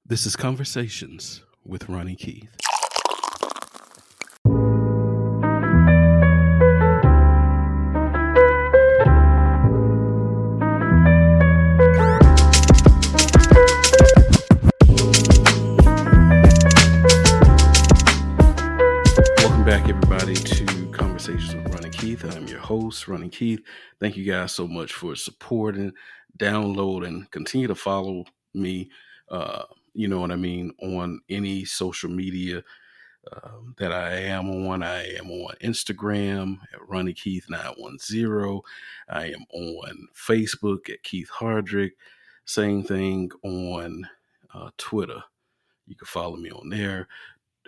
This is Conversations with Ronnie Keith. Welcome back, everybody, to Conversations with Ronnie Keith. I'm your host, Ronnie Keith. Thank you guys so much for supporting, downloading, continue to follow me, you know what I mean, on any social media that I am on. I am on Instagram at Ronnie Keith 910. I am on Facebook at Keith Hardrick. Same thing on Twitter. You can follow me on there.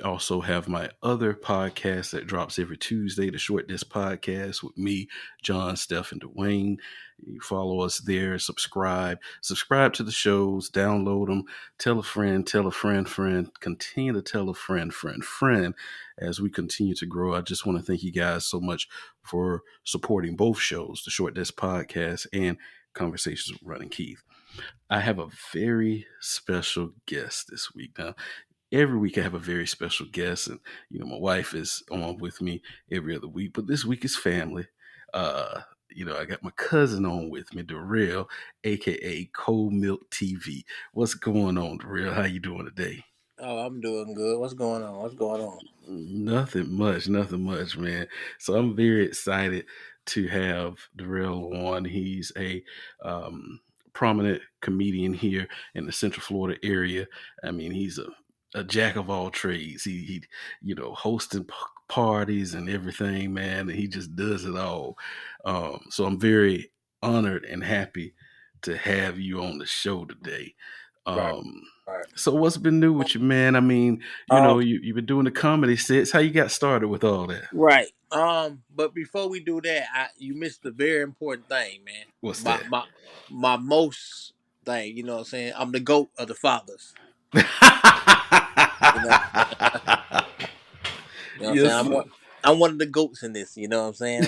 Also have my other podcast that drops every Tuesday, the Short Disc Podcast with me, John, Steph, and Dwayne. You follow us there, subscribe to the shows, download them, tell a friend, friend, continue to tell a friend, as we continue to grow. I just want to thank you guys so much for supporting both shows, the Short Disc Podcast and Conversations with Ronnie Keith. I have a very special guest this week. Now, every week I have a very special guest, and my wife is on with me every other week, but this week is family. I got my cousin on with me, Darrell, aka Koldmilk TV. What's going on, Darrell? How you doing today? Oh, I'm doing good. What's going on? Nothing much, man. So I'm very excited to have Darrell on. He's a prominent comedian here in the Central Florida area. I mean, he's a jack of all trades. He hosting parties and everything, man. And he just does it all. So I'm very honored and happy to have you on the show today. Right, Um, right. so what's been new with you, man? I mean, Um, you've been doing the comedy sets. How you got started with all that? right. But before we do that, you missed the very important thing, man. What's My that? my my most thing, you know what I'm saying? I'm the GOAT of the fathers. You know, you know what I'm saying? Yes, sir. I'm one of the GOATs in this, you know what I'm saying?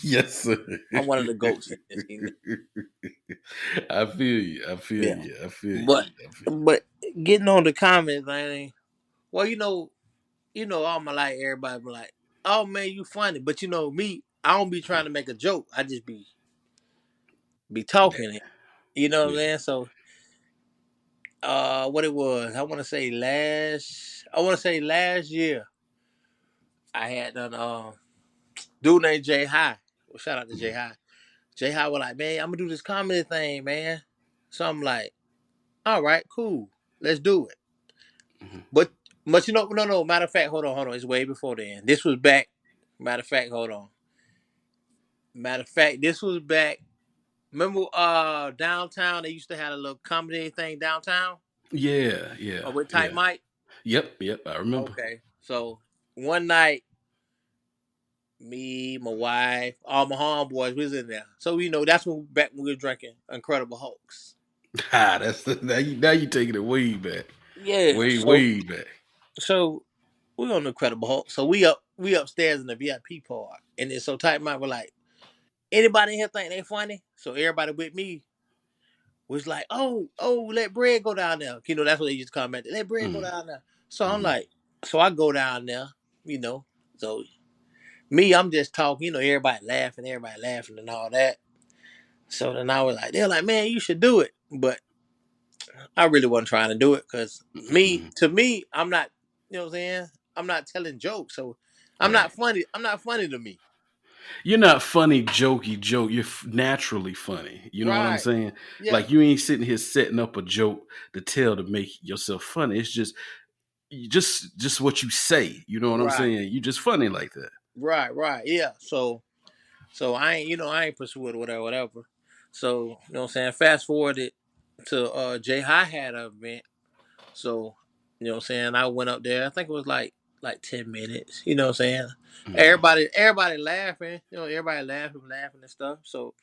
Yes, sir. I'm one of the GOATs in this, you know? I feel you. I feel Yeah. you. I feel you. But I feel you. but getting on the comments, man, well, all my life everybody be like, oh man, you funny. But me, I don't be trying to make a joke. I just be talking. You know what I'm Yeah. saying? So what it was, I wanna say last year I had done dude named Jay High. Well, shout out to Jay High. Jay High was like, man, I'm gonna do this comedy thing, man. So I'm like, all right, cool. Let's do it. Mm-hmm. But no, matter of fact, hold on. It's way before then. This was back. Matter of fact, hold on. Matter of fact, this was back. Remember downtown they used to have a little comedy thing downtown? Yeah, yeah, With Tight yeah. Mike? Yep. I remember. Okay. So one night, me, my wife, all my homeboys was in there. So that's back when we were drinking Incredible Hulks. That's now you taking it way back, Yeah. way back. So we on the Incredible Hulk. So we upstairs in the VIP part. And then so Tight Mike was like, anybody in here think they funny? So everybody with me was like, oh, let Bread go down there. That's what they used to comment. Let Bread go Mm-hmm. down there. So I'm Mm-hmm. like, so I go down there, So me, I'm just talking, everybody laughing and all that. So then they're like, man, you should do it. But I really wasn't trying to do it because Mm-hmm. to me, I'm not, you know what I'm saying? I'm not telling jokes. So I'm Right. not funny. I'm not funny to me. You're not funny, jokey joke. You're naturally funny. You know what I'm Right. saying? Yeah. Like you ain't sitting here setting up a joke to tell to make yourself funny. It's just what you say. You know what I'm Right. saying? You just funny like that. Right. Yeah. So I ain't pursue it, whatever. So, you know what I'm saying? Fast forwarded to Jay High had an event. So, you know what I'm saying? I went up there. I think it was like 10 minutes. You know what I'm saying? Mm-hmm. Everybody laughing, everybody laughing and stuff. So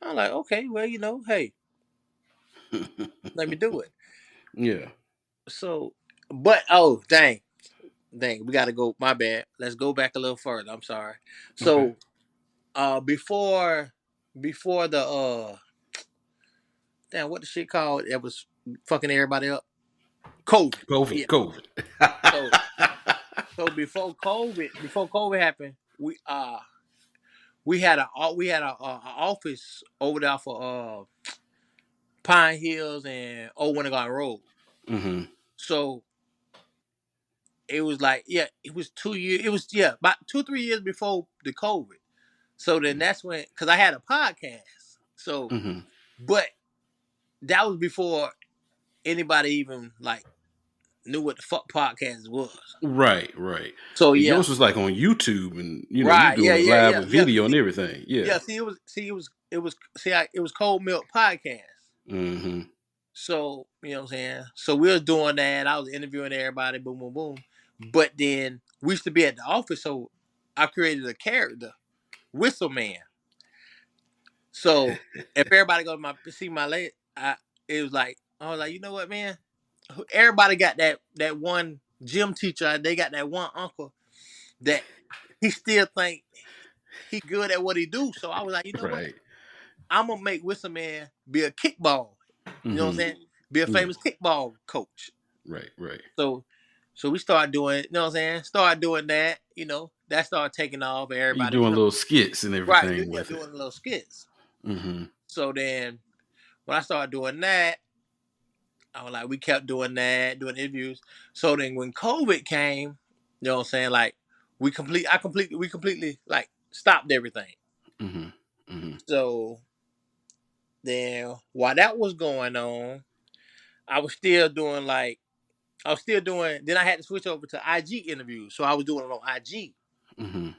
I'm like, okay, well, hey, let me do it. Yeah. So but oh we gotta go. My bad. Let's go back a little further. I'm sorry. Okay. So before the damn, what the shit called? It was fucking everybody up. COVID. COVID, Yeah. COVID. So before COVID happened, we had a office over there for Pine Hills and Old Wintergarden Road. Mm-hmm. So it was like, yeah, it was 2 years. It was, yeah, about 2-3 years before the COVID. So then that's when, because I had a podcast. So, Mm-hmm. but that was before anybody even like knew what the fuck podcast was. Right, right. So And yeah, yours was like on YouTube, and you right, yeah, doing it yeah, live yeah, with yeah. video and everything. Yeah. Yeah, it was Koldmilk Podcast. Mm-hmm. So, you know what I'm saying? So we was doing that. I was interviewing everybody, boom, boom, boom. But then we used to be at the office, so I created a character, Whistle Man. So if everybody go to see my late, it was like, I was like, you know what, man? Everybody got that one gym teacher. They got that one uncle that he still think he good at what he do. So I was like, you know what? Right. I'm gonna make Whistle Man be a kickball. You know what I'm Mm-hmm. saying? Be a Yeah. famous kickball coach. Right, right. So we started doing, you know what I'm saying? Started doing that, that started taking off. You Everybody, doing little skits and right? everything Yeah, with it. doing little skits. Mm-hmm. So then when I started doing that, I was like, we kept doing that, doing interviews. So then when COVID came, you know what I'm saying? Like we completely like stopped everything. Mm-hmm. Mm-hmm. So then while that was going on, I was still doing then I had to switch over to IG interviews. So I was doing it on IG. Mm-hmm.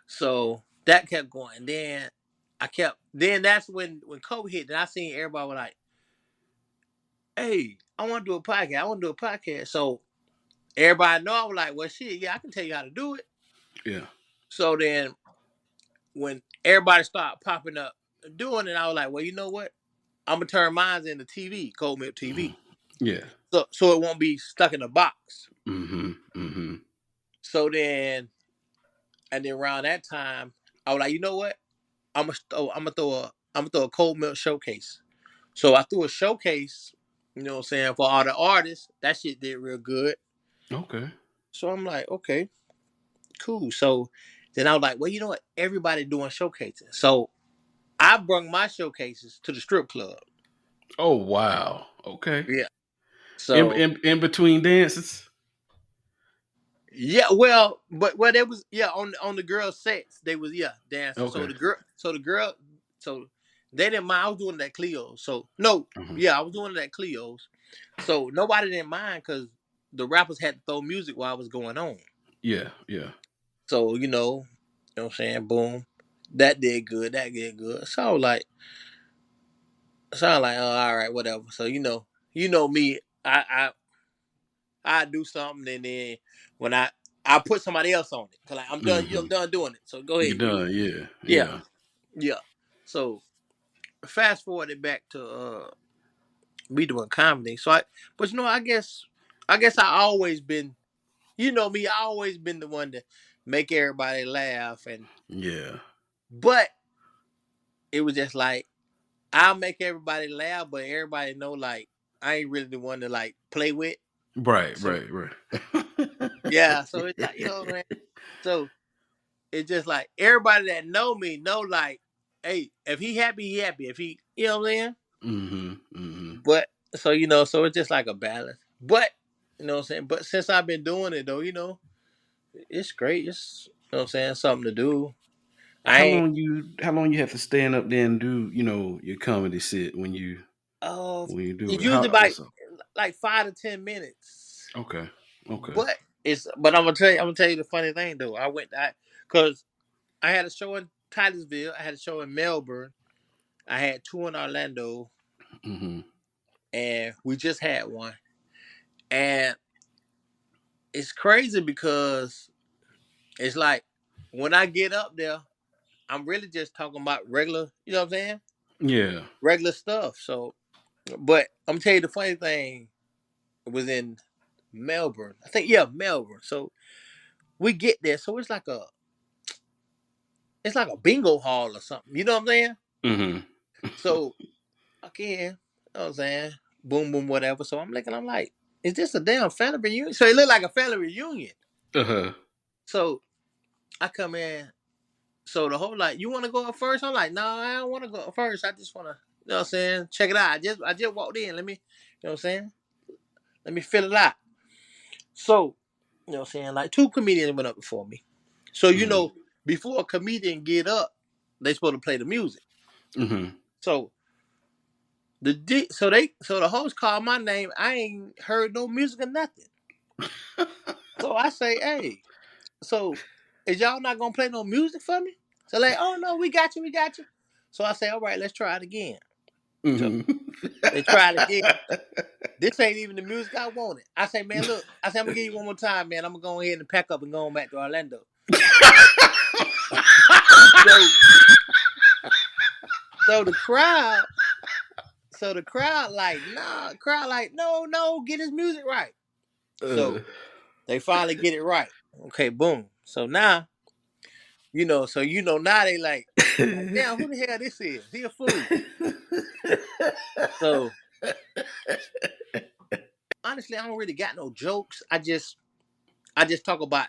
So that kept going. Then that's when COVID hit. Then I seen everybody was like, hey, I want to do a podcast. I want to do a podcast. So everybody know I was like, well, shit, yeah, I can tell you how to do it. Yeah. So then when everybody started popping up doing it, I was like, well, you know what? I'm gonna turn mine into TV, Koldmilk Mm-hmm. TV. Yeah. So it won't be stuck in a box. Mm-hmm. Mm-hmm. So then and then around that time, I was like, you know what? I'm gonna throw a Koldmilk showcase. So I threw a showcase, you know what I'm saying, for all the artists. That shit did real good. Okay. So I'm like, okay, cool. So then I was like, well, you know what? Everybody doing showcases. So I brung my showcases to the strip club. Oh wow. Okay. Yeah. In So in between dances. yeah, well, but there was on the girls' sets they was dancing. Okay. So they didn't mind. I was doing that Cleo's. So no, Mm-hmm. yeah, I was doing that Cleo's. So nobody didn't mind because the rappers had to throw music while it was going on. Yeah. Yeah. So you know what I'm saying, boom, that did good. That did good. So I was like, oh, all right, whatever. So me, I do something and then when I put somebody else on it because like, I'm done. Mm-hmm. I'm done doing it. So go You're ahead, you. done. Yeah. Yeah, Yeah. yeah. So fast forward it back to me doing comedy. But I guess I always been, me. I always been the one to make everybody laugh, Yeah. but it was just like I'll make everybody laugh, but everybody know like I ain't really the one to like play with. Right. So Right. Right. yeah, so it's like man. So it's just like everybody that know me know like, hey, if he happy, he happy. If he, what I'm saying. Mm-hmm. Mm-hmm. But so it's just like a balance. But you know what I'm saying. But since I've been doing it though, it's great. It's what I'm saying, something to do. I ain't. How long you have to stand up there and do your comedy set when you do It's it? usually How about what's up? like 5 to 10 minutes. Okay. Okay. But I'm gonna tell you the funny thing though. Because I had a show in Titusville. I had a show in Melbourne. I had two in Orlando, Mm-hmm. and we just had one. And it's crazy because it's like when I get up there, I'm really just talking about regular, you know what I'm saying? Yeah. Regular stuff. So, but I'm gonna tell you the funny thing was in Melbourne. I think Melbourne. So we get there. So it's like a bingo hall or something. You know what I'm saying? Mm-hmm. So again, you know what I'm saying? Boom, boom, whatever. So I'm like, is this a damn family reunion? So it looked like a family reunion. Uh-huh. So I come in. So the whole like, you want to go up first? I'm like, no, I don't want to go up first. I just want to, you know what I'm saying? Check it out. I just walked in. Let me, you know what I'm saying? Let me fill it out. So, you know what I'm saying? Like two comedians went up before me. So, Mm-hmm. before a comedian get up, they supposed to play the music. Mm-hmm. So so the host called my name. I ain't heard no music or nothing. So I say, hey, so is y'all not gonna play no music for me? So like, oh no, we got you. So I say, all right, let's try it again. So Mm-hmm. they tried again. This ain't even the music I wanted. I say, man, look, I say, I'm gonna give you one more time, man. I'm gonna go ahead and pack up and go on back to Orlando. So so the crowd, like, nah, crowd like, no, no, get his music right. uh, So they finally get it right. Okay, boom. So now, now they like, damn, who the hell this is? He a fool. So honestly, I don't really got no jokes. I just talk about,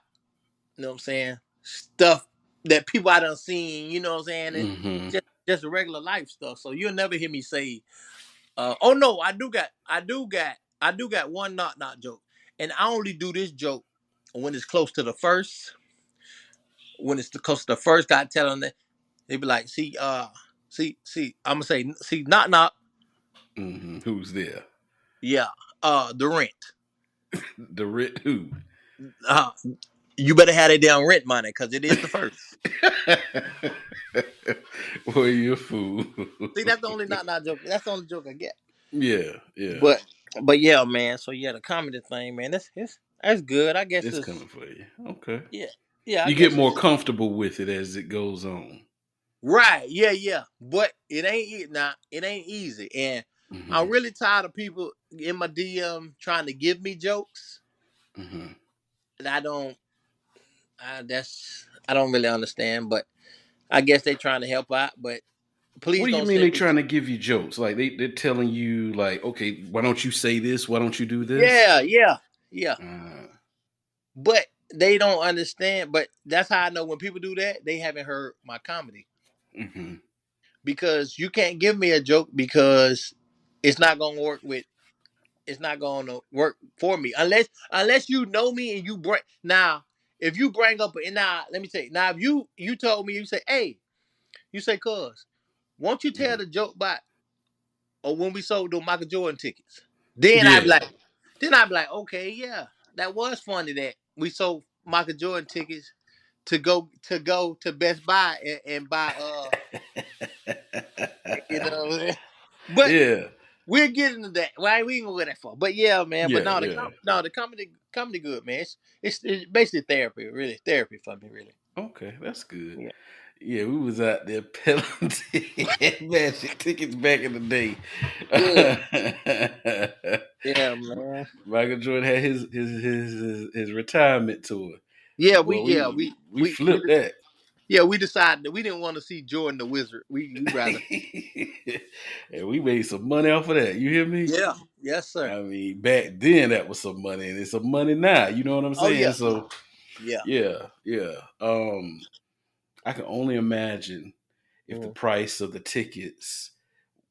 you know what I'm saying, stuff that people I done seen, you know what I'm saying? It's mm-hmm. just regular life stuff. So you'll never hear me say, oh no, I do got one knock joke. And I only do this joke when it's close to the first. When it's close to the first, I tell them that they be like, see, I'm gonna say, see, knock, Mm-hmm. Who's there? yeah, the rent. The rent who? Uh, you better have that damn rent money because it is the first. Boy, you a fool. See, that's the only knock joke. That's the only joke I get. Yeah, yeah. But but yeah, man. So yeah, the comedy thing, man. That's good. I guess It's it's coming for you. Okay. yeah, yeah. I You get guess more it's comfortable with it as it goes on. right. Yeah, yeah. But it ain't easy, and I'm Mm-hmm. really tired of people in my DM trying to give me jokes, Mm-hmm. and I don't really understand. But I guess they trying to help out. But What please do you don't mean they send me. trying to give you jokes? Like they're telling you like, okay, why don't you say this? Why don't you do this? Yeah, yeah, yeah. Uh, But they don't understand. But that's how I know when people do that, they haven't heard my comedy. mm-hmm. Because you can't give me a joke because it's not gonna work with it's not gonna work for me unless you know me and you bring now if you bring up and now let me tell you now if you told me you say hey you say cuz won't you tell Mm-hmm. the joke about or when we sold those Michael Jordan tickets then I'd be Yeah. like okay yeah that was funny that we sold Michael Jordan tickets to go to Best Buy and buy you know what I'm saying? But Yeah. we'll get into that. Why we ain't gonna go that far? But yeah, man. But Yeah. no, Yeah. the comedy good, man. It's basically therapy, really therapy for me, really. Okay, that's good. Yeah, Yeah, we was out there peddling magic tickets back in the day. yeah, yeah, man. Michael Jordan had his retirement tour. Yeah, Boy, we flipped that. we decided that we didn't want to see Jordan the Wizard. We rather. And we made some money off of that. You hear me? Yeah. Yes, sir. I mean, back then that was some money, and it's some money now. You know what I'm Oh saying? yeah. So Yeah. yeah, yeah. I can only imagine if the Mhm. price of the tickets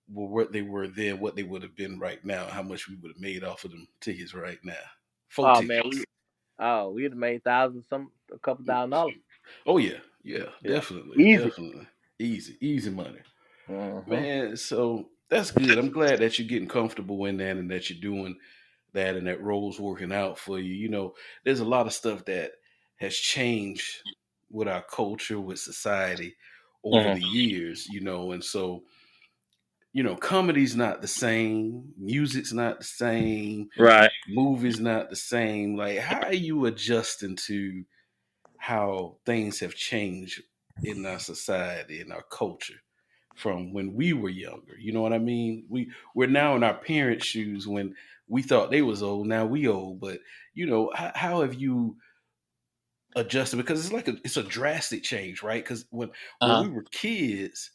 were what they were then, what they would have been right now, how much we would have made off of them tickets right now. Four Oh man, tickets. we'd have made a couple $1,000. Oh yeah, yeah, Yeah. definitely, Easy. definitely. Easy, easy money. Hmm. Man, so that's good. I'm glad that you're getting comfortable in that and that you're doing that and that role's working out for you. You know, there's a lot of stuff that has changed with our culture, with society over Hmm. the years, and so, comedy's not the same, music's not the same, Right. movies not the same. Like, how are you adjusting to how things have changed in our society and our culture from when we were younger? You know what I mean? We're now in our parents' shoes when we thought they was old. Now we old, but how have you adjusted? Because it's a drastic change, right? Because when Uh we huh. were kids,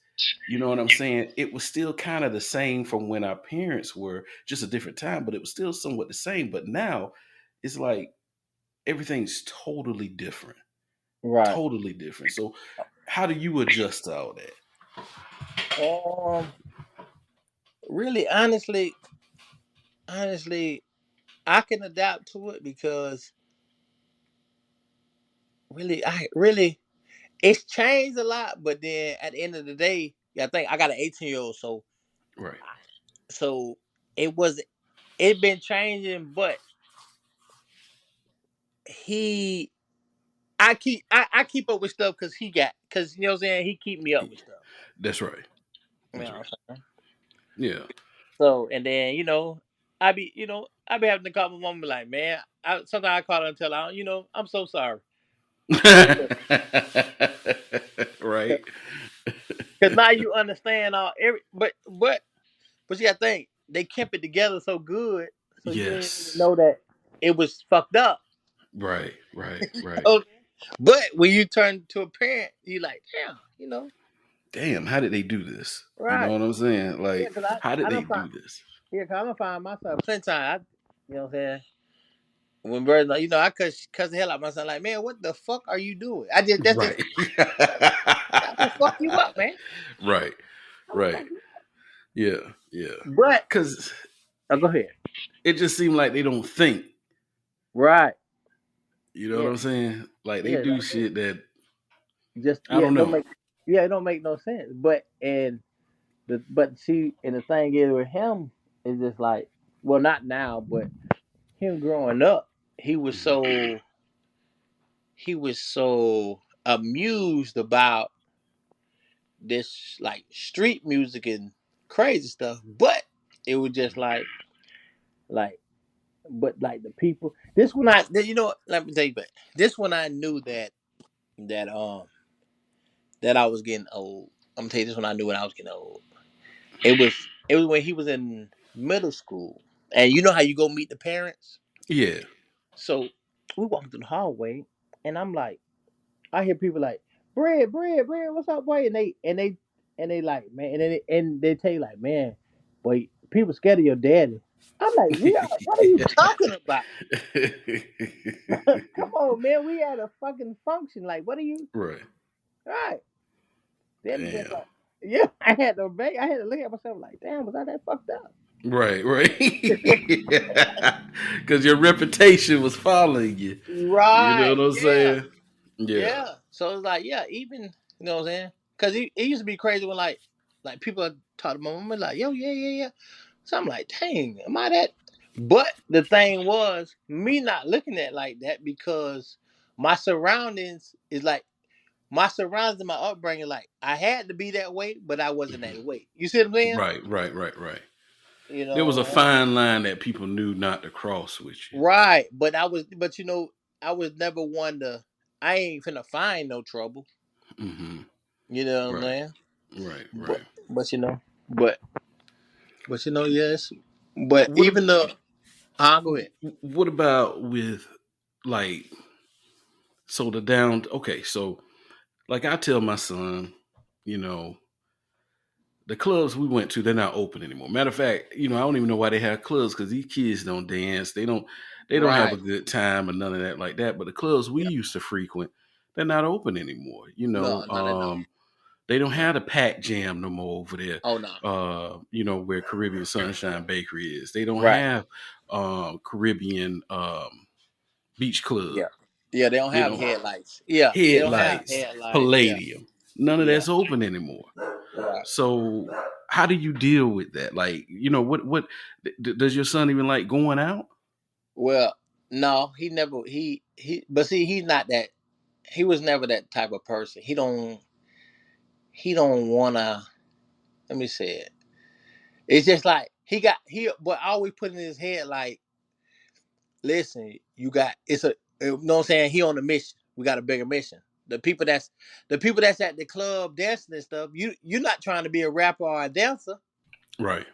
You know what I'm saying? It was still kind of the same from when our parents were, just a different time, but it was still somewhat the same. But now it's like everything's totally different. Right. Totally different. So how do you adjust to all that? Um. Really, honestly, I can adapt to it because I really it's changed a lot. But then at the end of the day, yeah, I think I got an 18-year-old, Right. so it was it been changing, but he I keep up with stuff because you know what I'm saying, he keep me up with stuff. That's right. You That's know right. what I'm saying? Yeah. So and then I be having to call my mom and be like, man, sometimes I call her and tell her, I'm so sorry. Right. Because now you understand all every but you gotta think they kept it together so good, so you didn't really Yes. know that it was fucked up. Right. Right. Right. Okay. But when you turn to a parent, you like, damn, Damn, how did they do this? You know right? what I'm saying? Yeah, Like, because how did I they don't find do this? yeah, cause I don't find myself plenty time. You know what I'm saying? When birds, like, I cuss the hell out of myself. Like, man, what the fuck are you doing? That's just Right. I'm gonna fuck you up, man. Right. I'm gonna Right. fuck you. Yeah. Yeah. But Cause go ahead. it just seemed like they don't think. Right. You know what Yeah. I'm saying? Like they Yeah. do shit that Just I don't it don't know. make it don't make no sense. But see, and the thing is with him is just like, well, not now, but him growing up, he was Mhm. so he was so amused about this like street music and crazy stuff, but it was just like but like the people. This one let me tell you, but this one I knew that that I was getting old. I'm gonna tell you this one I knew when I was getting old. It was when he was in middle school, and you know how you go meet the parents. Yeah. So we walking through the hallway, and I'm like, I hear people like, bread, what's up, boy? And they like, man, and they tell you like, man, boy, people scared of your daddy. I'm like, what are you talking about? Come on, man, we at a fucking function. Like, what are you? Right. Right? Then it's just Damn. like, yeah, I had to look at myself like, damn, was I that fucked up? Right, right. Because your reputation was following you. You know Right? what I'm Yeah, saying? Yeah. yeah. So it's like, yeah, even what I'm saying? Because it used to be crazy when like people talk to my mom like, yo, yeah. So I'm like, dang, am I that? But the thing was, me not looking at it like that because my surroundings is like my surroundings and my upbringing. Like I had to be that way, but I wasn't Mhm. that way. You see what I'm saying? Right, right, right, right. You There was a know, fine line that people knew not to cross with you. right? But I was never one to. I ain't finna find no trouble. Hmm. You know what I'm Right, saying? right, But right. but but yes. But What even ab- though, I'll go ahead. what about with like so the down? Okay, so like I tell my son, you know, the clubs we went to, they're not open anymore. Matter of fact, I don't even know why they have clubs because these kids don't dance. They don't have a Right. good time or none of that like that. But the clubs we Yeah. used to frequent, they're not open anymore. No, not at all. They don't have the pack jam no more over there. Oh no. Where Caribbean Sunshine Bakery is. They don't Right. have Caribbean beach club. Yeah. Yeah, they don't They have don't headlights. Yeah, they don't have headlights, headlights. Yeah. Palladium. None of Yeah. that's open anymore. Right. So how do you deal with that? Like, what does your son even like going out? Well, no, he never but see he's not that he was never that type of person. He don't wanna let me say it. It's just like he but I always put in his head like, listen, you know what I'm saying? He on a mission. We got a bigger mission. The people that's at the club dancing and stuff, you're not trying to be a rapper or a dancer. Right.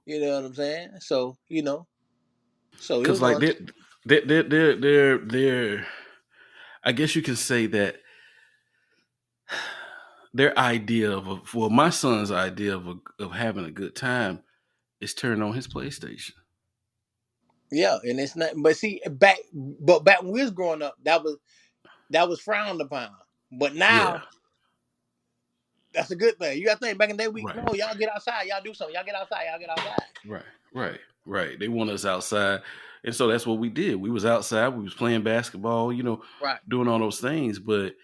You know what I'm saying? So, so he Because was like going to they're I guess you can say that their idea of my son's idea of having a good time is turning on his PlayStation. Yeah, and it's not. But see, back when we was growing up, that was frowned upon. But Yeah, now that's a good thing. You got to think back in the day, we right, no, y'all get outside, y'all do something, y'all get outside, y'all get outside. right, right. They want us outside, and so that's what we did. We was outside. We was playing basketball. Right. Doing all those things. But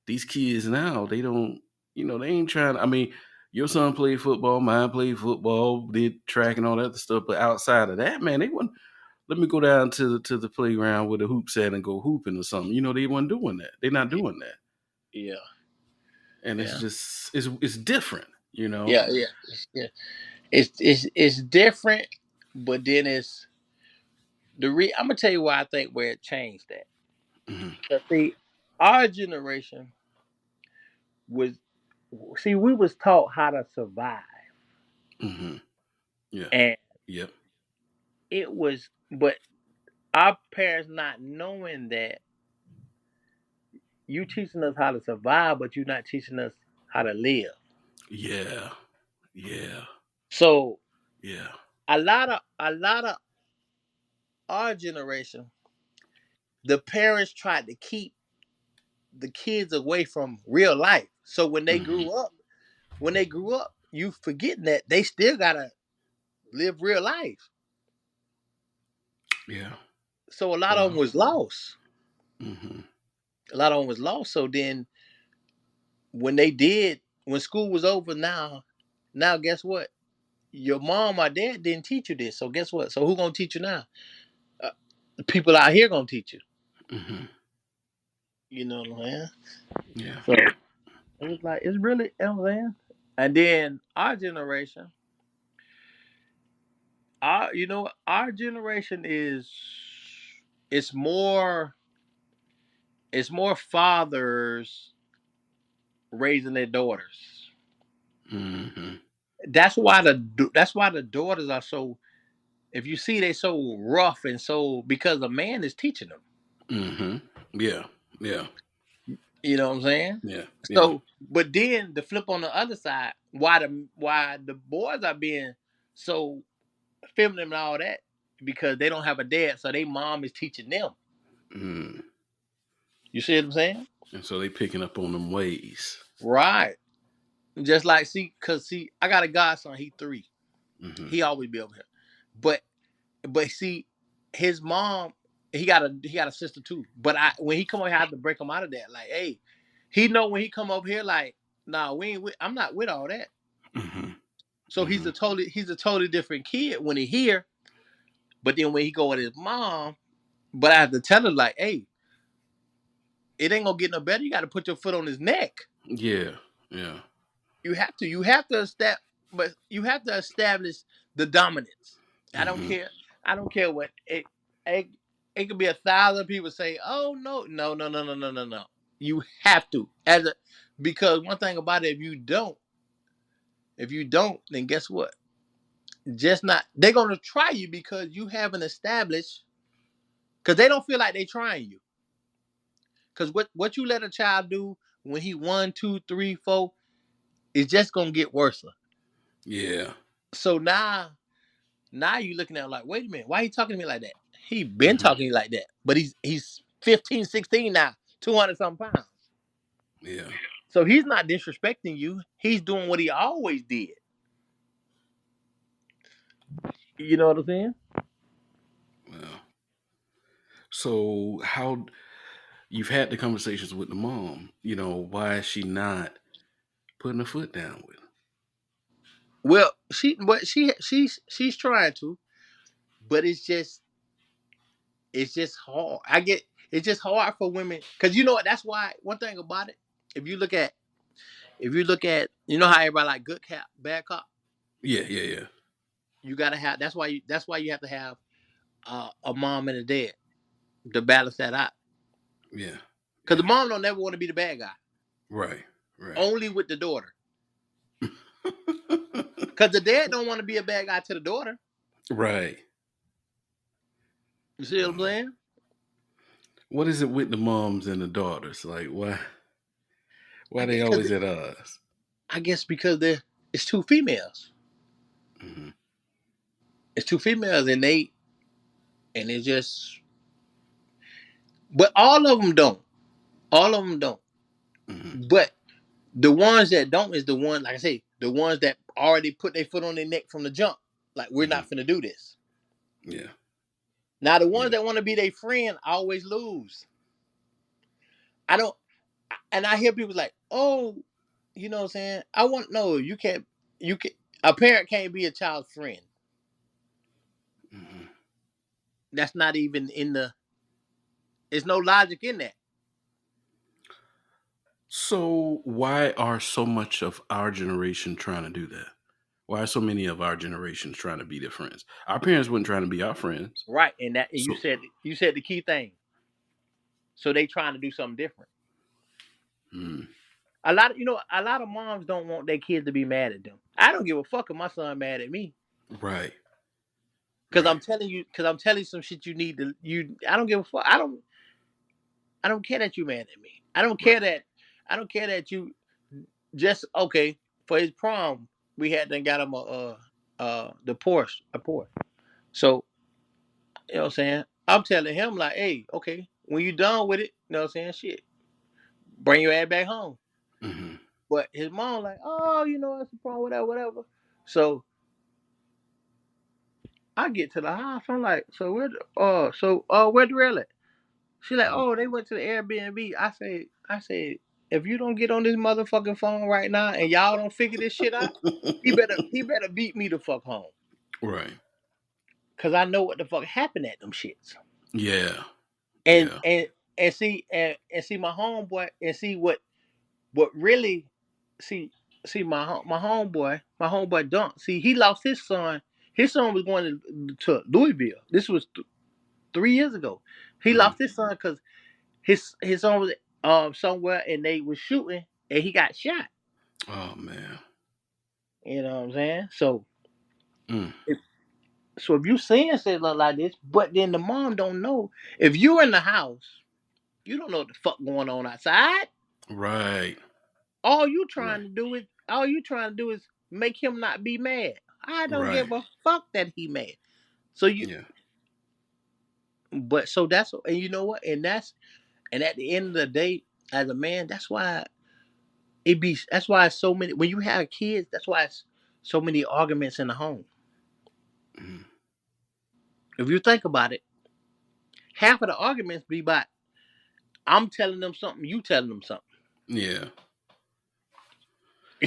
these kids now, they don't. They ain't trying. I mean, your son played football, mine played football, did track and all that other stuff. But outside of that, man, they wouldn't. Let me go down to the playground with a hoop set and go hooping or something. They weren't doing that. They're not doing that, Yeah. and it's Yeah. just it's different. Yeah. Yeah. Yeah. It's different, but then I'm gonna tell you why I think where it changed that. Hmm. 'Cause see, our generation was we was taught how to survive, Hmm. Yeah. and Yep. but our parents not knowing that you teaching us how to survive, but you're not teaching us how to live. Yeah. Yeah. So Yeah. a lot of our generation, the parents tried to keep the kids away from real life. So Hmm. when they grew up, you forgetting that they still gotta live real life. Yeah. So a lot of them Wow. was lost. Hmm. A lot of them was lost. So then when school was over, now guess what? Your mom or dad didn't teach you this. So guess what? So who gonna teach you now? Uh, the people out here gonna teach you. Hmm. You know what I'm saying? Yeah. So it was like it's really, you know what I'm saying? And then our generation, our generation it's more it's more fathers raising their daughters. Hmm. That's why the daughters are so, if you see, they so rough, and so because a man is teaching them. Hmm. Yeah. Yeah. You know what I'm saying? Yeah. Yeah. So, but then the flip on the other side, why the boys are being so feminine and all that, because they don't have a dad, so their mom is teaching them. Mm. You see what I'm saying? And so they picking up on them ways. Right. Just like, see, I got a godson. He 3. Hmm. He always be over here. But see, his mom, he got a sister too. But when he come over here, I have to break him out of that. Like, hey, he know when he come over here, like, nah, I'm not with all that. Hmm. So Hmm. he's a totally different kid when he here. But then when he go with his mom, but I have to tell him like, hey, it ain't gonna get no better. You got to put your foot on his neck. Yeah. Yeah. You have to establish the dominance. I don't Hmm. care. I don't care what it, it could be 1,000 people say, oh no, no, no, no, no, no, no, no. You have to, because one thing about it, if you don't, then guess what? Just not, they're gonna try you because you haven't established, because they don't feel like they're trying you. Because what you let a child do when he 1, 2, 3, 4 is just gonna get worse. Yeah. So now you looking at him like, wait a minute, why he talking to me like that? He been Hmm. talking to me like that, but he's 15, 16 now, 200 something pounds. Yeah. So he's not disrespecting you. He's doing what he always did. You know what I'm saying? Well, so how you've had the conversations with the mom? Why is she not putting her foot down with him? Well, she's trying to, but it's just hard. It's just hard for women, because you know what? That's why one thing about it. If you look at you know how everybody like good cop, bad cop. Yeah. Yeah. Yeah. You gotta have. That's why you have to have a mom and a dad to balance that out. Yeah. Because the Yeah. mom don't never want to be the bad guy. Right. Right. Only with the daughter. Because the dad don't want to be a bad guy to the daughter. Right. You see what I'm Wow. saying? What is it with the moms and the daughters? Like, why? Why they always at us? I guess because it's two females. Mm-hmm. It's two females, and it's just. But all of them don't. All of them don't. Mm-hmm. But the ones that don't is the one, like I say, the ones that already put their foot on their neck from the jump. Like, we're Mm-hmm. not finna do this. Yeah. Now, the ones Yeah. that want to be their friend always lose. I don't, and I hear people like, oh, you know what I'm saying? I want, no, you can, a parent can't be a child's friend. Mm-hmm. That's not even there's no logic in that. So why are so much of our generation trying to do that? Why are so many of our generations trying to be their friends? Our parents weren't trying to be our friends. Right. And So you said the key thing. So they trying to do something different. mm, A lot of moms don't want their kids to be mad at them. I don't give a fuck if my son mad at me. right, Cause right, I'm telling you some shit you need to I don't give a fuck. I don't care that you mad at me. right. I don't care that you just okay for his prom. We had then got him the Porsche, a Porsche. So you know what I'm saying. I'm telling him like, hey, okay, when you done with it, you know what I'm saying, shit, bring your ass back home. Mm-hmm. But his mom like, oh, you know, that's the prom, whatever, whatever. So I get to the house. I'm like, where Darrell at? She like, Mm-hmm. oh, they went to the Airbnb. I said, if you don't get on this motherfucking phone right now and y'all don't figure this shit out, he better beat me the fuck home. Right. Cause I know what the fuck happened at them shits. Yeah. And Yeah. and and see my homeboy and see what really see my homeboy Dunk. See, he lost his son. His son was going to Louisville. This was 3 years ago. He Mm-hmm. lost his son because his son was somewhere and they was shooting and he got shot. Oh man. You know what I'm saying? So Mm. if, so if you seeing shit like this, but then the mom don't know. If you in the house, you don't know what the fuck going on outside. Right. Right. All you trying to do is make him not be mad. I don't Right. give a fuck that he mad. So you Yeah. but so that's and you know what? And at the end of the day, as a man, that's why it's so many when you have kids, that's why it's so many arguments in the home. Mm-hmm. If you think about it, half of the arguments be about I'm telling them something, you telling them something. Yeah.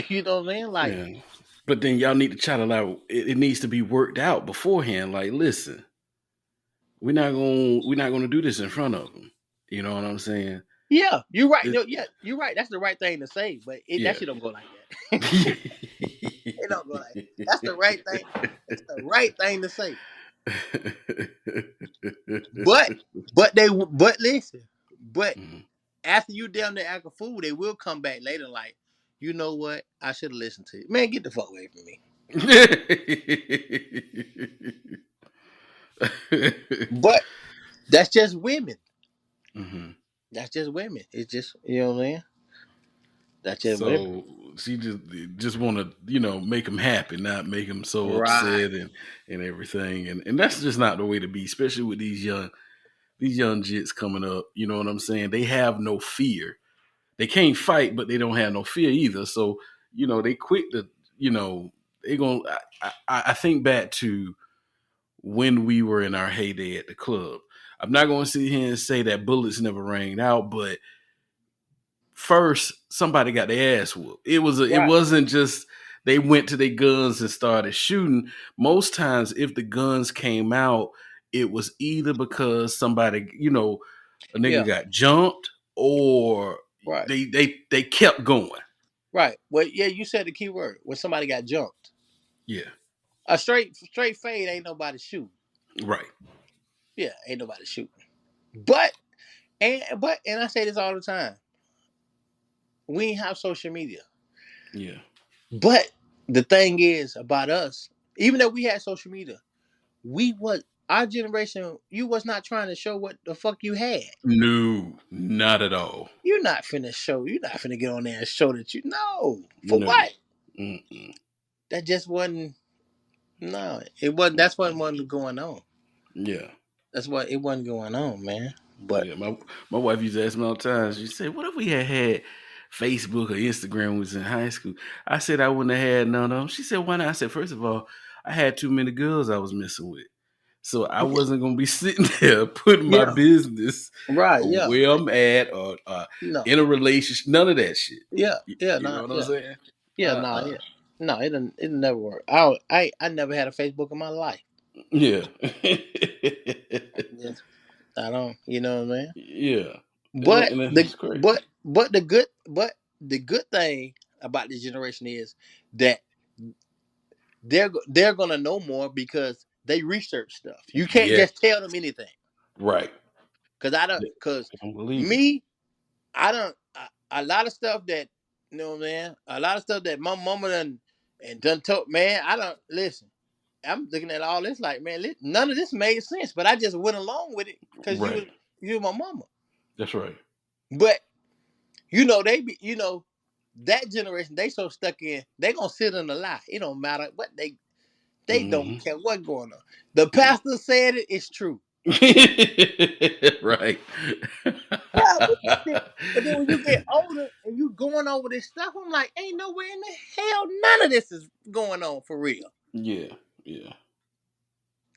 You know what I'm saying? Like, Yeah. But then y'all need to try to like it needs to be worked out beforehand. Like, listen, we're not gonna do this in front of them. You know what I'm saying? yeah, you're right. It, No, yeah, you're right. That's the right thing to say, but that yeah. shit don't go like that. It don't go like that. That's the right thing. That's the right thing to say. But but listen, but Mhm. after you down there acting fool, they will come back later like, you know what? I should have listened to you. Man, get the fuck away from me. But that's just women. Mhm. That's just women. It's just you know what I'm saying? That's just women. So she just want to make them happy, not make them so Right. upset and everything, and that's just not the way to be, especially with these young jits coming up. You know what I'm saying? They have no fear. They can't fight, but they don't have no fear either. So they quick to you know they gonna. I think back to when we were in our heyday at the club. I'm not going to sit here and say that bullets never rained out, but first somebody got their ass whooped. It Right. wasn't just they went to their guns and started shooting. Most times, if the guns came out, it was either because somebody, a nigga Yeah. got jumped or Right. they kept going. Right. Well, yeah, you said the key word when somebody got jumped. Yeah, A straight fade ain't nobody shooting. right. Yeah, ain't nobody shooting. But and I say this all the time. We ain't have social media. Yeah, But the thing is about us, even though we had social media, we was our generation, you was not trying to show what the fuck you had. No, not at all. You're not finna show. You're not finna get on there and show that you know. For No. what? Mm-mm. That just wasn't. No, it wasn't. That's what wasn't going on. Yeah. That's what it wasn't going on, man. But Yeah. My wife used to ask me all the time. She said, "What if we had Facebook or Instagram when we was in high school?" I said I wouldn't have had none of them. She said, "Why not?" I said, "First of all, I had too many girls I was messing with. So I wasn't gonna be sitting there putting my yeah, business right, or yeah, where I'm at or no, in a relationship. None of that shit. yeah, yeah, You know nah, what I'm yeah, saying? yeah, nah, yeah, no, it didn't. It never worked. I never had a Facebook in my life. Yeah. Yes, I don't. You know what I mean? Yeah. But And the that's crazy. but the good thing about this generation is that they're gonna know more because they research stuff. You can't Yeah. just tell them anything. Right. Cause They don't believe it. me, I don't a lot of stuff that you know, man. A lot of stuff that my mama done told man. I don't listen. I'm looking at all this like man, none of this made sense, but I just went along with it because Right. you were my mama. That's right. But they be that generation they so stuck in they gonna sit in a lie. It don't matter what they don't Hmm. care what going on. The pastor said it, it's true. Right. Yeah, but then when you get older and you going over this stuff, I'm like, ain't nowhere in the hell none of this is going on for real. Yeah. Yeah.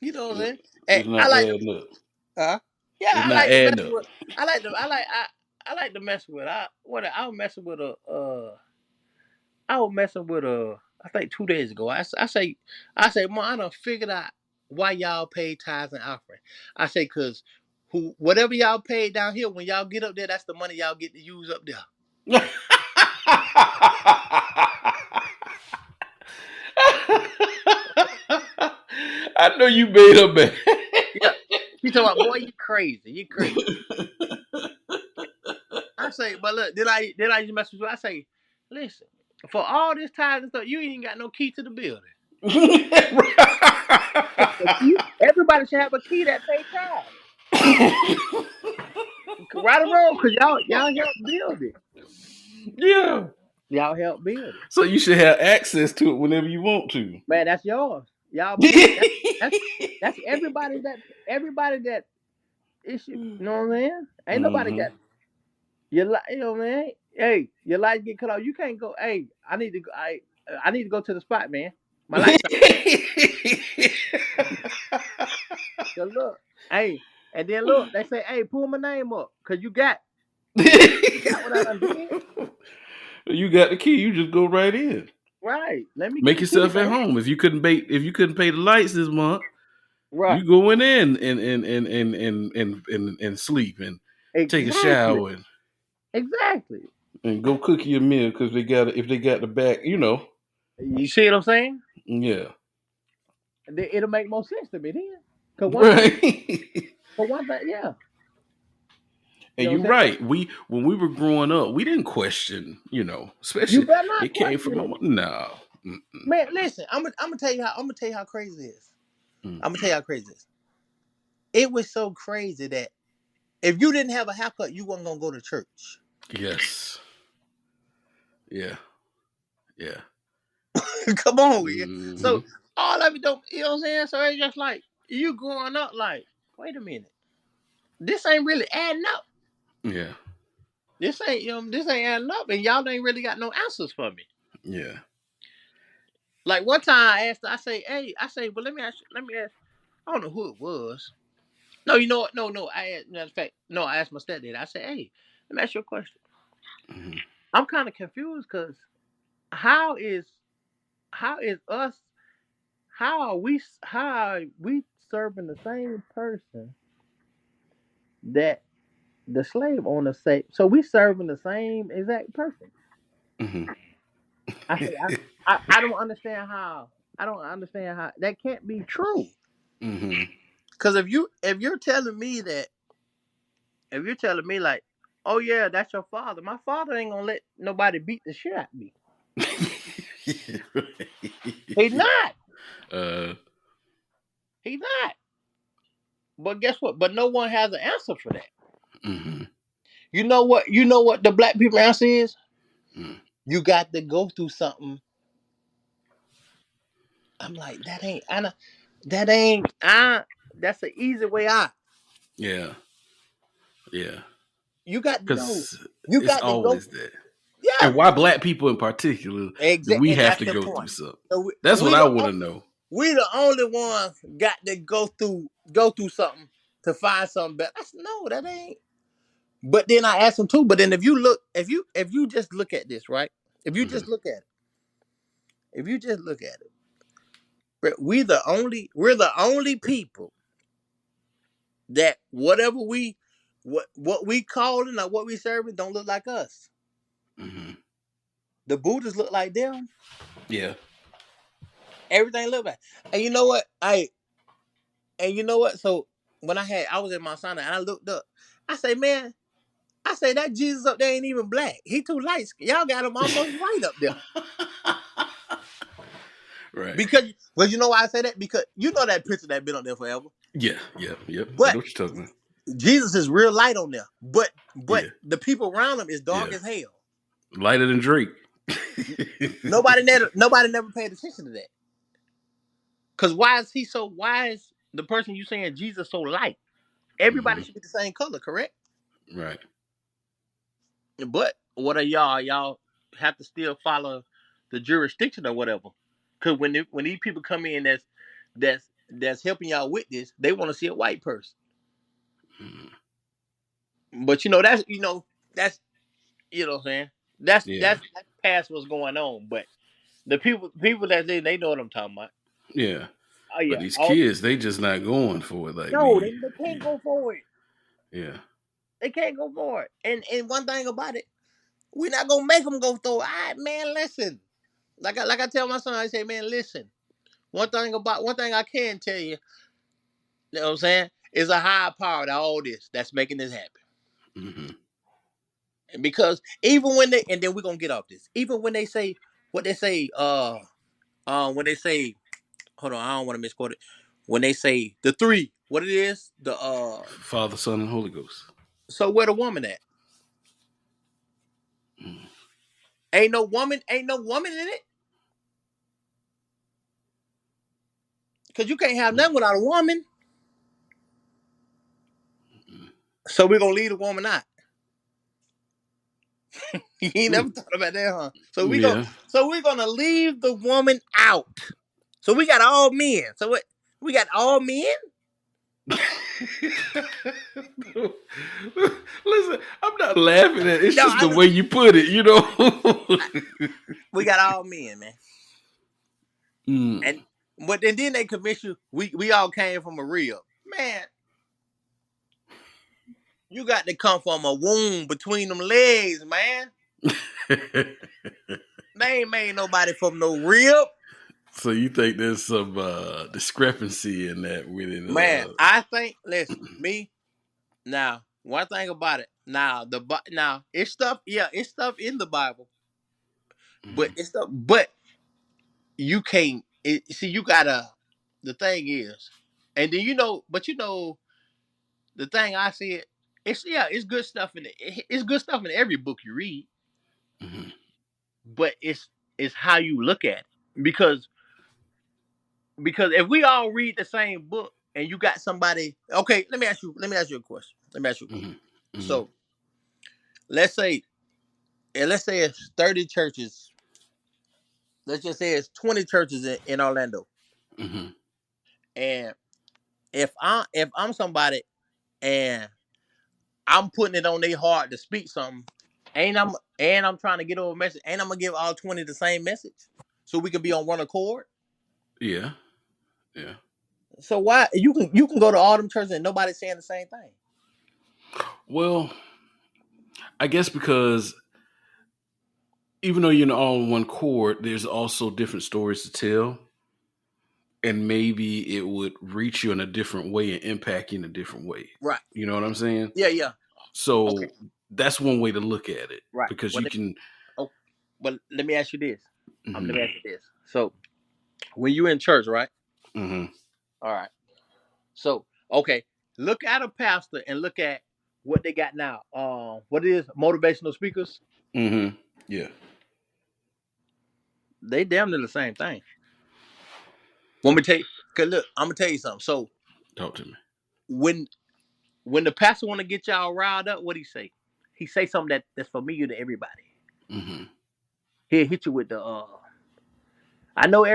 You know what I'm It- saying? And It's I not like to, adding up. huh? Yeah, It's I not like to mess adding up. with. I like to mess with. I was messing with I was messing with I think 2 days ago. I say, Mom, I done figured out why y'all pay tithes and offering. I say, cause whatever y'all pay down here, when y'all get up there, that's the money y'all get to use up there. I know you made her mad. Yeah. She talking about, boy, you crazy. You crazy. I say, but look, did I just mess with you? I say, listen, for all this tithes and stuff, you ain't got no key to the building. The key, everybody should have a key that pay tithes. Right or wrong, cause y'all help build it. Yeah. Y'all help build it. So you should have access to it whenever you want to. Man, that's yours. Y'all pay. That's that's everybody that issue. You know what I'm saying? Ain't nobody Hmm. got your light. You know what I mean? Hey, your light get cut off. You can't go. Hey, I need to go. I need to go to the spot, man. My lights out. So look, hey, and then look, they say, hey, pull my name up, cause you got what I done did. You got the key. You just go right in. Right. Let me get Make the key, yourself at man. home. If you couldn't pay the lights this month, Right. you going in and sleep and take a Exactly. shower Exactly. and go cook your meal because if they got the back, You see what I'm saying? yeah. It'll make more sense to me then. Cause one thing, Right. for one thing, yeah. You And know you're what I'm saying? right. When we were growing up, we didn't question, You especially better not it came from question my it. mom. No. Mm-mm. Man, listen, I'm gonna tell you how crazy it is. I'm gonna tell you how crazy it is. It was so crazy that if you didn't have a haircut, you wasn't gonna go to church. Yes. Yeah. Yeah. Come on, yeah. Hmm. So all of it don't, you know what I'm saying? So it's just like you growing up, like, wait a minute, this ain't really adding up. Yeah. This ain't adding up, and y'all ain't really got no answers for me. Yeah. Like one time I asked, I say, hey, well, let me ask. I don't know who it was. No, you know what? No. Matter of fact, no. I asked my stepdad. I said, hey, let me ask you a question. Hmm. I'm kind of confused because how is how is us how are we serving the same person that the slave owner say? So we serving the same exact person. Hmm. I say I don't understand how. I don't understand how that can't be true. Hmm. Because if you're telling me that if you're telling me like, oh yeah, that's your father, my father ain't gonna let nobody beat the shit out of me. He not. uh, He not. But guess what? But no one has an answer for that. Mm-hmm. You know what? You know what the black people answer is? Mm. You got to go through something. I'm like, that ain't Anna. That ain't that's an easy way out. Yeah. Yeah. You got to know. Because You it's got to go. always that. Yeah, And why black people in particular do we and have that's to the go point. through something? So That's what I want to know. we the only ones got to go through something to find something better. I said, no, that ain't. But then I asked him too. But then if you just look at this, right? If you Mm-hmm. just look at it, if you just look at it, we're the only people that whatever what we calling or what we serving don't look like us. Mm-hmm. The Buddhists look like them. Yeah. Everything look like. And you know what? And you know what? So when I was in Mount Sinai and I looked up, I say, man, I say that Jesus up there ain't even black. He too light. Y'all got him almost white up there. Right. Because well, you know why I say that? Because you know that picture that been up there forever. Yeah. Yeah. Yep. I But know what you're talking about. Jesus is real light on there. But Yeah. the people around him is dark Yeah. as hell. Lighter than Drake. Nobody never paid attention to that. Cause why is the person you saying Jesus so light? Everybody Mm-hmm. should be the same color, correct? Right. But what are y'all? Y'all have to still follow the jurisdiction or whatever. Cause when these people come in that's helping y'all with this, they want to see a white person. Mm-hmm. But that's you know what I'm saying. Yeah. That's past what's going on. But the people that they know what I'm talking about. Yeah. Oh But yeah. these kids, they just not going for it like No, we. they can't Yeah. go for it. Yeah. They can't go for it. And one thing about it, we're not gonna make them go through it. All right, man, listen. Like I tell my son, I say, man, listen. One thing I can tell you, you know what I'm saying, is a higher power to all this that's making this happen. Mm-hmm. And because even when they and then we're gonna get off this, even when they say what they say, when they say, hold on, I don't want to misquote it. When they say the three, what it is, the Father, Son, and Holy Ghost. so where the woman at? Mm-hmm. Ain't no woman in it. Cause you can't have nothing without a woman. So we're gonna leave the woman out. You ain't never thought about that, huh? Yeah. So we're gonna leave the woman out. So we got all men. So what? We got all men. Listen, I'm not laughing at it. It's No, just I the know. way you put it, you know. We got all men, man. Mm. And but then they convince you we all came from a rib. Man, you got to come from a womb between them legs, man. They ain't made nobody from no rib. So you think there's some discrepancy in that within Man, I think. Listen, me now. One thing about it. Now it's stuff. Yeah, it's stuff in the Bible, but Mhm, it's stuff. But you can't. See, you gotta. The thing is, and then but the thing I see it. It's good stuff in it's good stuff in every book you read, mhm, but it's how you look at it. Because if we all read the same book and you got somebody, okay, let me ask you a question. Let me ask you a question. mhm, mhm, So let's say let's say it's 30 churches. Let's just say it's 20 churches in Orlando. mhm. And if I'm somebody and I'm putting it on their heart to speak something, I'm trying to get over a message, ain't I'm gonna give all 20 the same message so we can be on one accord. Yeah, yeah. So why you can go to all them churches and nobody's saying the same thing? Well, I guess because even though you're all in one chord, there's also different stories to tell, and maybe it would reach you in a different way and impact you in a different way. Right. You know what I'm saying? Yeah, yeah. Okay. So that's one way to look at it Right. because Well, you can. oh, well, let me ask you this. Let Mhm, me ask you this. So when you in church, right? mhm, All right. So okay. Look at a pastor and look at what they got now. What is motivational speakers? Mm-hmm. Yeah. They damn near the same thing. Want me to tell you? Cause look, I'm gonna tell you something. So Talk to me. when the pastor want to get y'all riled up, what he say? He say something that's familiar to everybody. Mm-hmm. He'll hit you with the I know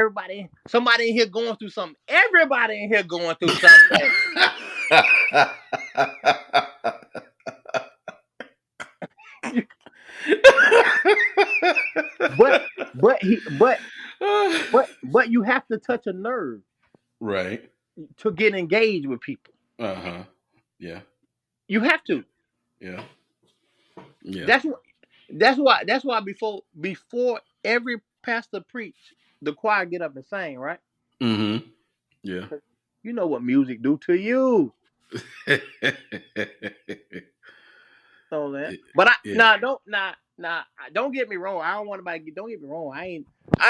somebody in here going through something. Everybody in here going through something. but but he but you have to touch a nerve Right. to get engaged with people. Uh-huh. Yeah. You have to. Yeah. Yeah. That's what. That's why before every pastor preach, the choir get up and sing, right? Mm-hmm. Yeah. You know what music do to you. So that. But Yeah. don't get me wrong. I don't want anybody. Don't get me wrong. I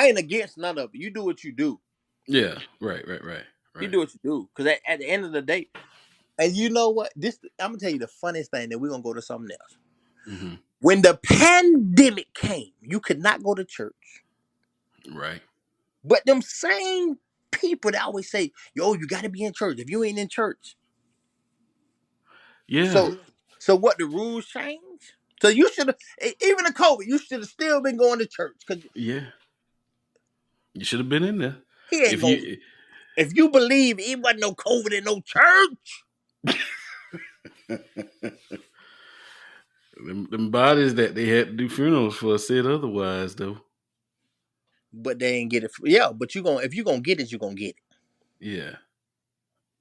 ain't against none of it. You do what you do. Yeah. Right. Right. Right. You Right. do what you do. Because at the end of the day, and you know what? I'm gonna tell you the funniest thing. That we're gonna go to something else. Mm-hmm. When the pandemic came, you could not go to church. Right. But them same people that always say, "Yo, you got to be in church. If you ain't in church." Yeah. So what? The rules change. So you should have, even the COVID, you should have still been going to church because Yeah. You should have been in there. he ain't If gonna. you If you believe it wasn't no COVID in no church, them bodies that they had to do funerals for said otherwise though. but they ain't get it. Yeah, but if you gonna get it, you gonna get it. Yeah.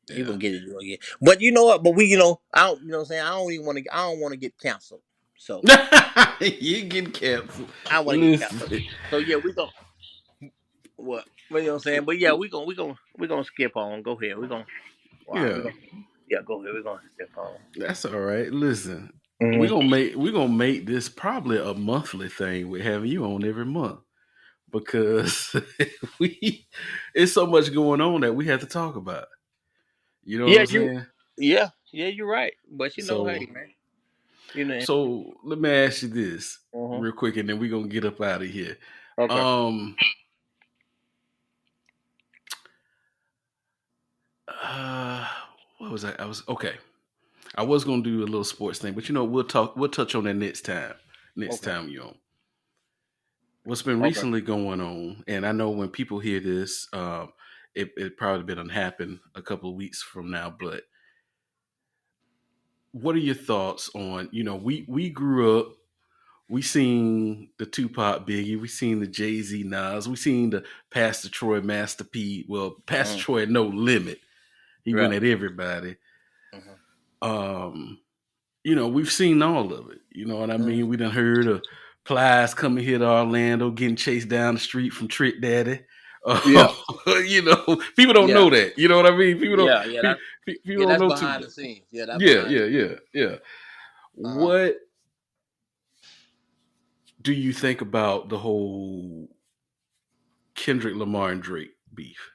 You Yeah. gonna get it. You gonna get it. But you know what? But we, I don't. You know what I'm saying? I don't even want to. I don't want to get canceled. So You get canceled. I want to get canceled. Listen. So yeah, we gonna what? You know what I'm saying? But yeah, we gonna skip on. Go ahead. We gonna wow. We Yeah. gonna yeah. Go ahead. We gonna skip on. That's all right. Listen. Mm-hmm. We're gonna make this probably a monthly thing with having you on every month. Because we it's so much going on that we have to talk about. You know what Yeah, I'm saying? you're right. But So hey, man, you know. so let me ask you this Uh-huh. real quick and then we're gonna get up out of here. Okay. Um what was I was okay. I was gonna do a little sports thing, but we'll touch on that next time. Next Okay. time you on. What's been Okay. recently going on, and I know when people hear this, it probably been happen a couple of weeks from now, but what are your thoughts on, we grew up, we seen the Tupac Biggie, we seen the Jay-Z Nas, we seen the Pastor Troy Master P, well, Pastor Uh-huh. Troy No Limit. He Yeah. went at everybody. Uh-huh. Um, we've seen all of it. You know what I Uh-huh. mean? We done heard of Plies coming here to Orlando, getting chased down the street from Trick Daddy. Yeah. People don't Yeah. know that. You know what I mean? People don't. Yeah. Yeah. People don't That's know too behind much. the scenes. Yeah. That's Yeah, behind. yeah, yeah, yeah. Uh-huh. What do you think about the whole Kendrick Lamar and Drake beef?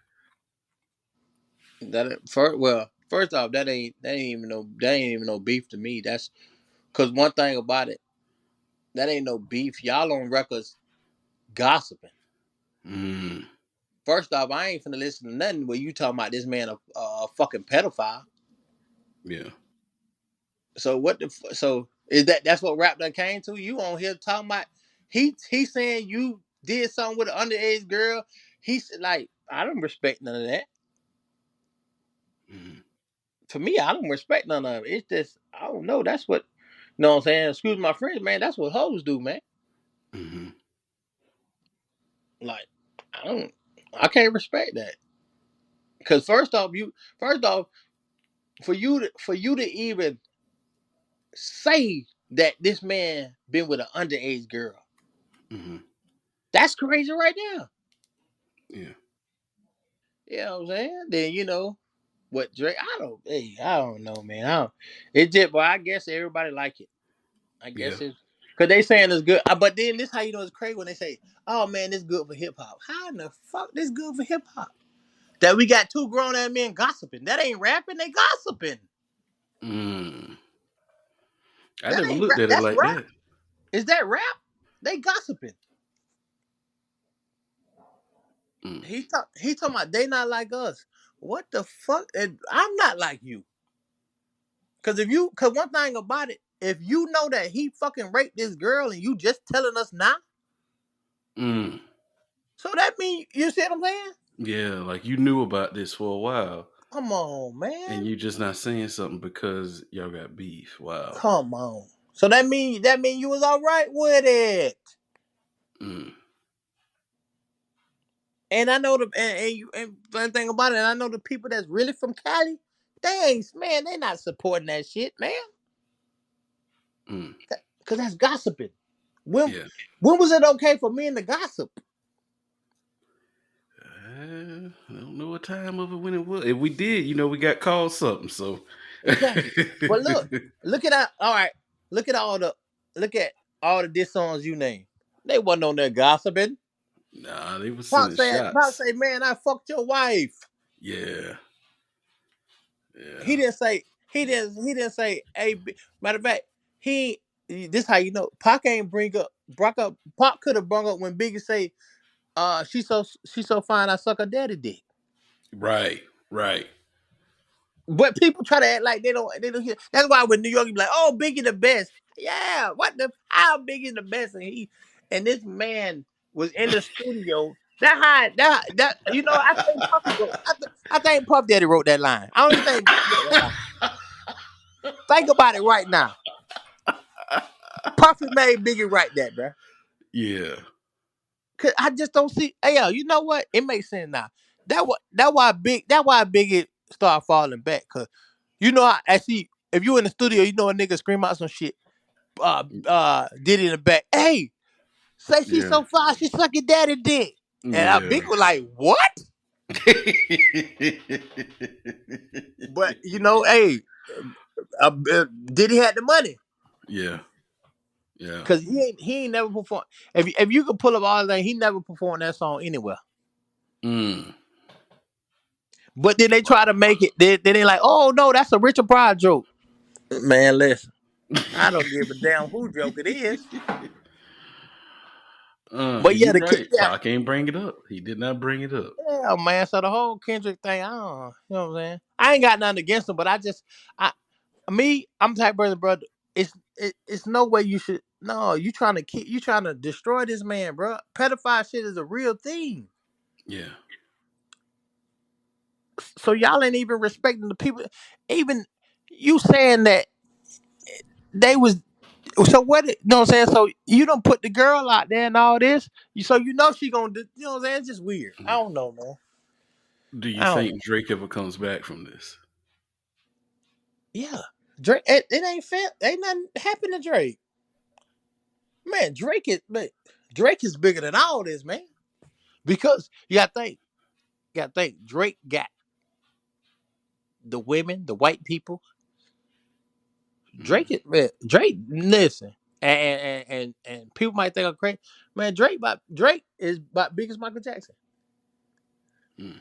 First off, that ain't even no beef to me. That's because one thing about it, that ain't no beef. Y'all on records gossiping. Mm, First off, I ain't finna listen to nothing where you talking about this man a fucking pedophile. yeah. So so is that's what rap done came to? You on here talking about he saying you did something with an underage girl. He's like, I don't respect none of that. Mm, To me, I don't respect none of it. It's just I don't know. That's what you know what I'm saying. Excuse my French, man. That's what hoes do, man. mm-hmm. Like I can't respect that. Because first off, for you to even say that this man been with an underage girl, Mm-hmm. that's crazy right now. Yeah. You know what I'm saying? Then what Drake? I don't know, man. It just, but I guess everybody like it. I Yeah. guess it's because they saying it's good. But then this how you know it's crazy when they say, "Oh man, this good for hip hop." How in the fuck this good for hip hop? That we got two grown ass men gossiping. That ain't rapping. They gossiping. Mm. I That never ain't looked rap. at it That's like rap. that. Is that rap? They gossiping. Mm. He talking about they not like us. What the fuck? And I'm not like you. Cause one thing about it, if you know that he fucking raped this girl and you just telling us now, Mm. so that mean you see what I'm saying? Yeah, like you knew about this for a while, Come on, and man. you just not saying something because y'all got beef. Wow. Come on. So that mean you was all right with it. Mm. And I know and the thing about it, I know the people that's really from Cali, they not supporting that shit, man. Mm. Cause that's gossiping. When Yeah. when was it okay for men to gossip? I don't know what time of it when it was. If we did, we got called something. So, Exactly. But look at that. All right. Look at all the look at all the diss songs you name. They wasn't on there gossiping. nah, they was Pop sending said, Pop shots. say, man, I fucked your wife. Yeah, yeah, He didn't say, hey, matter of fact, this how you know Pac ain't brought up Pop could have brought up when Biggie say, she so fine, I suck her daddy dick. right, right. But people try to act like they don't hear. That's why with New York, you be like, oh, Biggie the best. Yeah, what the how Biggie the best? And this man was in the studio. That I think Puffy wrote. I think Puff Daddy wrote that line. I don't even think Biggie wrote that line. Think about it right now. Puffy made Biggie write that, bro. Yeah, 'Cause I just don't see. Hey, yo, you know what? It makes sense now. That why Biggie start falling back. Cause I see if you in the studio, a nigga scream out some shit. Did it in the back. Hey, say she's yeah, so fine, she suck your daddy dick. And yeah, Big was like, what? But hey, Diddy had the money yeah, yeah. because he ain't never performed. If you could pull up all that, he never performed that song anywhere. Mm. But then they try to make it. Then they like, oh no, that's a Richard Pryor joke. Man, listen, I don't give a damn who joke it is. But yeah, You right. yeah, Pac can't bring it up. He did not bring it up. yeah, man. So the whole Kendrick thing, I don't, you know what I'm saying? I ain't got nothing against him, but I, I'm the type of person, brother. It's no way you should. No, you trying to destroy this man, bro. Pedophile shit is a real thing. Yeah, So y'all ain't even respecting the people. Even you saying that they was. So what? You know what I'm saying? So you don't put the girl out there and all this. So she gonna. You know what I'm saying? It's just weird. I yeah. don't know, man. Do you I don't know. think Drake ever comes back from this? Yeah, Drake. It ain't fair. Ain't nothing happened to Drake. Man, Drake is bigger than all this, man. Because you gotta think, Drake got the women, the white people. Mm. Drake, listen, and people might think I'm crazy. Man, Drake is about big as Michael Jackson. Mm.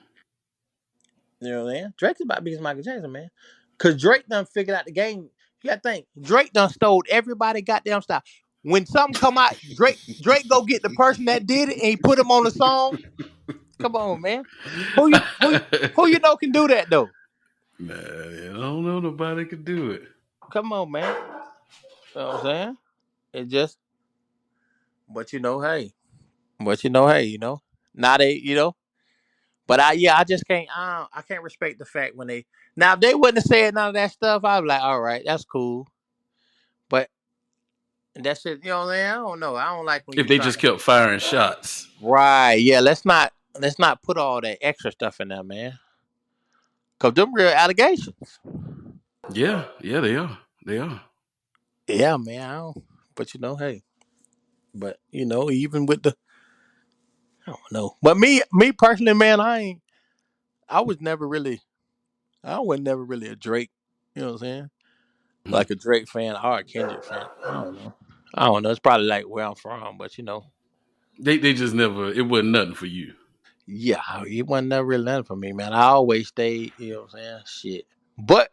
You know what I'm saying? Drake is about big as Michael Jackson, man. Cause Drake done figured out the game. You gotta think, Drake done stole everybody goddamn style. When something come out, Drake go get the person that did it and he put him on the song. Come on, man. Who you know can do that though? Man, I don't know. Nobody could do it. Come on, man. You know what I'm saying? It just, but hey, now but I just can't, I can't respect the fact when now if they wouldn't have said none of that stuff, I'd be like, all right, that's cool. But that shit, what I'm saying? I don't know. I don't like when If you they try just to, kept firing shots. right? Yeah, let's not put all that extra stuff in there, man. Cause them real allegations. Yeah, yeah, they are. They are. Yeah, man. I don't, but hey, but even with the, I don't know. But me personally, man, I was never really. I was never really a Drake. You know what I'm saying? Mhm. Like a Drake fan or a Kendrick fan. I don't know. I don't know. It's probably like where I'm from, but They just never. It wasn't nothing for you. yeah, it wasn't never really nothing for me, man. I always stayed. You know what I'm saying? Shit. But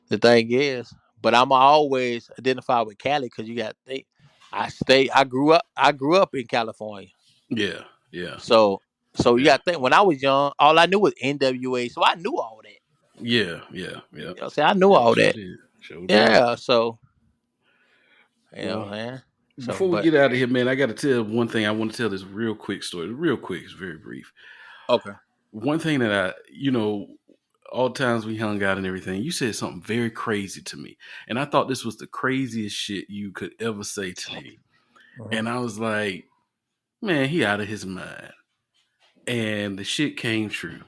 The thing is, but I'm always identified with Cali because you got to think. I grew up in California. Yeah, yeah, So you yeah, got to think. When I was young, all I knew was NWA. So I knew all that. yeah, yeah, yeah. You know, what I'm saying I knew Yep, all sure that. did. Sure did. Yeah. So Well, man. So, before we but get out of here, man, I got to tell one thing. I want to tell this real quick story. Real quick. It's very brief. okay. One thing that all the times we hung out and everything, you said something very crazy to me. And I thought this was the craziest shit you could ever say to me. Mhm. And I was like, man, he out of his mind. And the shit came true.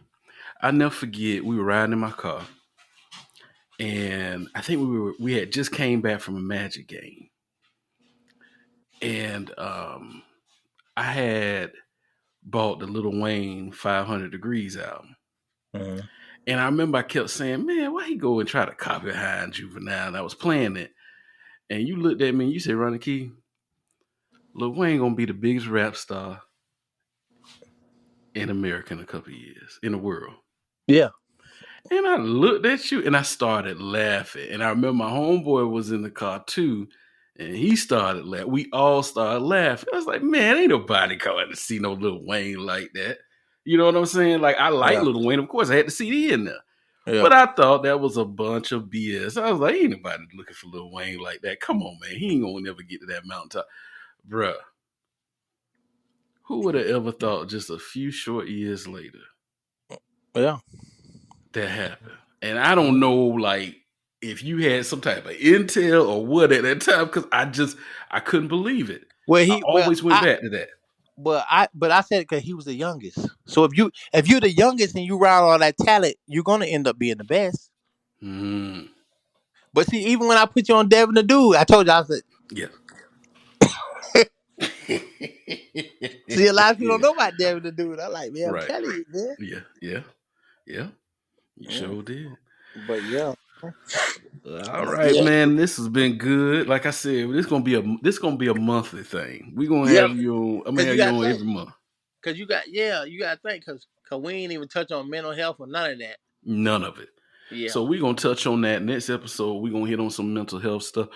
I never forget, we were riding in my car. And I think we had just came back from a Magic game. And I had bought the Lil Wayne 500 Degrees album. Mhm. And I remember I kept saying, man, why he go and try to copy High and Juvenile? And I was playing it. And you looked at me and you said, Ronnie Keith, Lil Wayne gonna be the biggest rap star in America in a couple of years, in the world. Yeah. And I looked at you and I started laughing. And I remember my homeboy was in the car too. And he started laughing. We all started laughing. I was like, man, ain't nobody coming to see no Lil Wayne like that. You know what I'm saying? Like, I like Yeah. Lil Wayne. Of course, I had the CD in there. Yeah. But I thought that was a bunch of BS. I was like, ain't nobody looking for Lil Wayne like that. Come on, man. He ain't gonna never get to that mountaintop. Bruh, who would have ever thought just a few short years later Yeah. that happened? And I don't know, like, if you had some type of intel or what at that time, because I couldn't believe it. Well, I he well always went I back to that. but I said it because he was the youngest. So if you're the youngest and you ride all that talent, you're gonna end up being the best. Mm, But see, even when I put you on Devin the Dude, I told you I said, yeah. see, a lot of people don't Yeah. know about Devin the Dude. I'm like, man, I'm Right. telling you, man. Yeah. Yeah. Yeah. You Mm. sure did. But yeah, All but right, yeah, man. This has been good. Like I said, this gonna be a monthly thing. We gonna yeah, have you on. I'm gonna because you have you got to on think, every month. you got to think, because we ain't even touch on mental health or none of that. None of it. Yeah, So we're gonna touch on that next episode. We're gonna hit on some mental health stuff.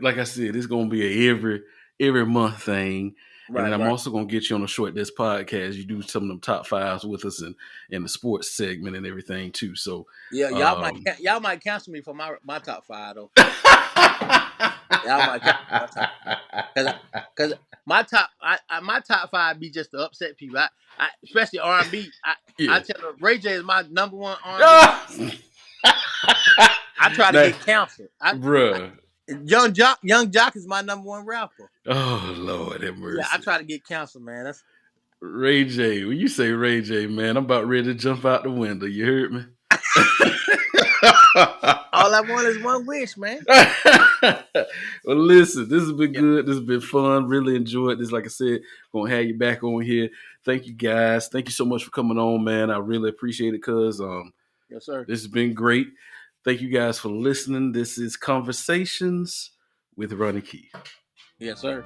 Like I said, it's gonna be a every month thing. And then right, I'm right. also gonna get you on a short desk podcast. You do some of them top fives with us in the sports segment and everything too. So Yeah, um y'all might cancel me for my top five though. Y'all might cancel my top because my top five be just to upset people. Especially R&B. I yeah. tell them Ray J is my number one R&B. I try to Now, get counseled. bruh. Young Jock is my number one rapper. Oh Lord have Yeah, I mercy. try to get counseled, man. That's Ray J. When you say Ray J, man, I'm about ready to jump out the window. You heard me? all I want is one wish, man. Well, listen, this has been Yeah, good. This has been fun. Really enjoyed this. Like I said, gonna have you back on here. Thank you guys. Thank you so much for coming on, man. I really appreciate it, cuz yes, sir. this has been great. Thank you guys for listening. This is Conversations with Ronnie Keith. Yes, sir.